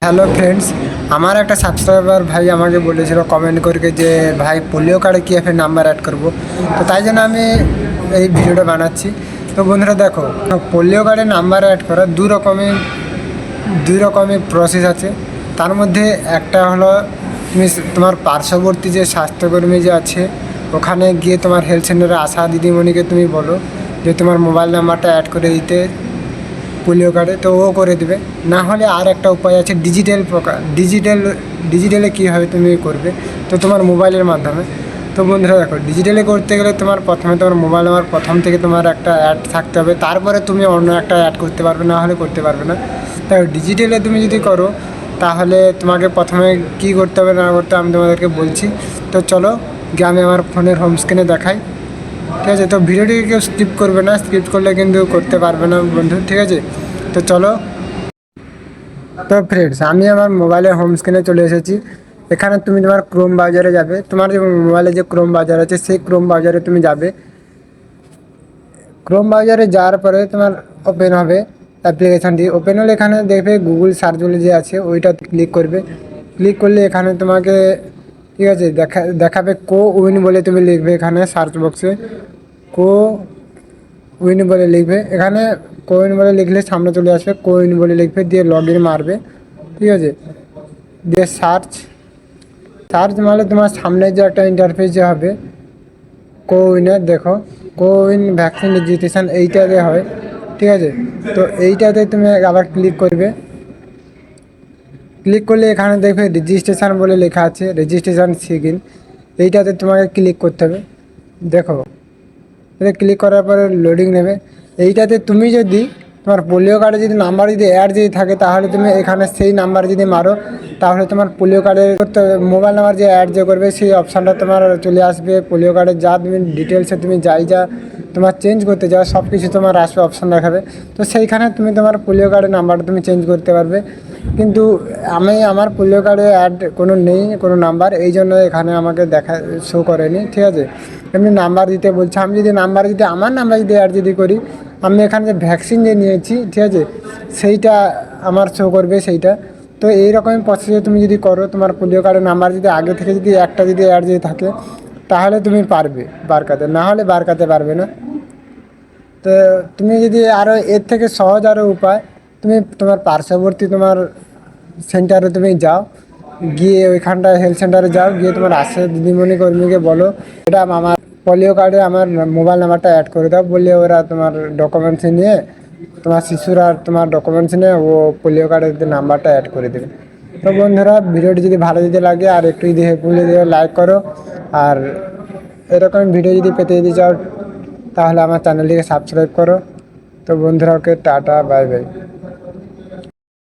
Hello friends, আমার একটা subscriber ভাই আমাকে বলেছিল কমেন্ট করে যে ভাই পোলিও কার্ডে কীভাবে নাম্বার অ্যাড করব। তো তাই জন্য আমি এই ভিডিওটা বানাচ্ছি। তো বন্ধুরা দেখো, পোলিও কার্ডে নাম্বার অ্যাড করা দুই রকমের প্রসেস আছে। তার মধ্যে একটা হলো তুমি তোমার পার্শ্ববর্তী যে স্বাস্থ্যকর্মী যে আছে ওখানে গিয়ে তোমার হেলথ সেন্টারে আসা দিদিমণিকে তুমি বলো যে তোমার মোবাইল নাম্বারটা অ্যাড করে দিতে পোলিও কার্ডে, তো ও করে দেবে। না হলে আর একটা উপায় আছে ডিজিটালে কীভাবে তুমি করবে, তো তোমার মোবাইলের মাধ্যমে। তো বন্ধুরা দেখো, ডিজিটালে করতে গেলে তোমার প্রথমে তোমার মোবাইল নাম্বার প্রথম থেকে তোমার একটা অ্যাড থাকতে হবে, তারপরে তুমি অন্য একটা অ্যাড করতে পারবে, না হলে করতে পারবে না। তাই ডিজিটালে তুমি যদি করো তাহলে তোমাকে প্রথমে কী করতে হবে না করতে আমি তোমাদেরকে বলছি। তো চলো গিয়ে আমি আমার ফোনের হোম স্ক্রিনে দেখাই, ঠিক আছে? তো ভিডিওটিকে কেউ স্কিপ করবে না, স্কিপ করলে কিন্তু করতে পারবে না বন্ধু, ঠিক আছে? তো চলো। তো ফ্রেন্ডস, আমি আমার মোবাইলের হোম স্ক্রিনে চলে এসেছি। এখানে তুমি তোমার ক্রোম ব্রাউজারে যাবে, তোমার যে মোবাইলে যে ক্রোম ব্রাউজার আছে সেই ক্রোম ব্রাউজারে তুমি যাবে। ক্রোম ব্রাউজারে যাওয়ার পরে তোমার ওপেন হবে অ্যাপ্লিকেশানটি। ওপেন হলে এখানে দেখবে গুগল সার্চ বলে যে আছে ওইটা ক্লিক করবে। ক্লিক করলে এখানে তোমাকে, ঠিক আছে, দেখাবে কোউইন বলে তুমি লিখবে এখানে সার্চ বক্সে কোউইন বলে লিখবে। এখানে কোউইন বলে লিখলে সামনে চলে আসবে, কোউইন বলে লিখবে, দিয়ে লগ ইন মারবে, ঠিক আছে? দিয়ে সার্চ মারলে তোমার সামনে যে একটা ইন্টারফেস যে হবে কোউইনের, দেখো কোউইন ভ্যাকসিন রেজিস্ট্রেশন এইটাতে হয়, ঠিক আছে? তো এইটাতে তুমি আবার ক্লিক করবে। ক্লিক করলে এখানে দেখবে রেজিস্ট্রেশন বলে লেখা আছে, রেজিস্ট্রেশন সিগিন, এইটাতে তোমাকে ক্লিক করতে হবে। দেখো এটা ক্লিক করার পরে লোডিং নেবে। এইটাতে তুমি যদি তোমার পোলিও কার্ডে যদি নাম্বার যদি অ্যাড যদি থাকে তাহলে তুমি এখানে সেই নাম্বার যদি মারো তাহলে তোমার পোলিও কার্ডের মোবাইল নাম্বার যে অ্যাড যে করবে সেই অপশানটা তোমার চলে আসবে। পোলিও কার্ডের যা তুমি ডিটেলসে তুমি যা তোমার চেঞ্জ করতে চাও সব কিছু তোমার আসবে, অপশান দেখাবে। তো সেইখানে তুমি তোমার পোলিও কার্ডের নাম্বারটা তুমি চেঞ্জ করতে পারবে। কিন্তু আমার পোলিও কার্ডে অ্যাড কোনো নেই, কোনো নাম্বার, এই জন্য এখানে আমাকে শো করেনি, ঠিক আছে? এমনি নাম্বার দিতে বলছে, আমি যদি আমার নাম্বার যদি অ্যাড যদি করি, আমি এখানে যে ভ্যাকসিন যে নিয়েছি, ঠিক আছে, সেইটা আমার শো করবে সেইটা। তো এইরকমই প্রসেসে তুমি যদি করো, তোমার পোলিও কার্ডের নাম্বার যদি আগে থেকে যদি একটা যদি অ্যাড যদি থাকে তাহলে তুমি পারবে বারকাতে, না হলে বারকাতে পারবে না। তো তুমি যদি আরও এর থেকে সহজ আরও উপায়, তুমি তোমার পার্শ্ববর্তী তোমার সেন্টারে তুমি যাও, গিয়ে ওইখানটায় হেলথ সেন্টারে যাও, গিয়ে তোমার আশা দিদিমণি কর্মীকে বলো এটা আমার পোলিও কার্ডে আমার মোবাইল নাম্বারটা অ্যাড করে দাও, বললে ওরা তোমার ডকুমেন্টস নিয়ে, তোমার শিশুর আর তোমার ডকুমেন্টস নিয়ে ও পোলিও কার্ডের নাম্বারটা অ্যাড করে দেবে। তো বন্ধুরা, ভিডিওটি যদি ভালো যদি লাগে আর একটু যদি হেল্পফুল যদি লাইক করো, আর এরকম ভিডিও যদি পেতে যদি চাও তাহলে আমার চ্যানেলটিকে সাবস্ক্রাইব করো। তো বন্ধুরা, ওকে টাটা, বাই বাই।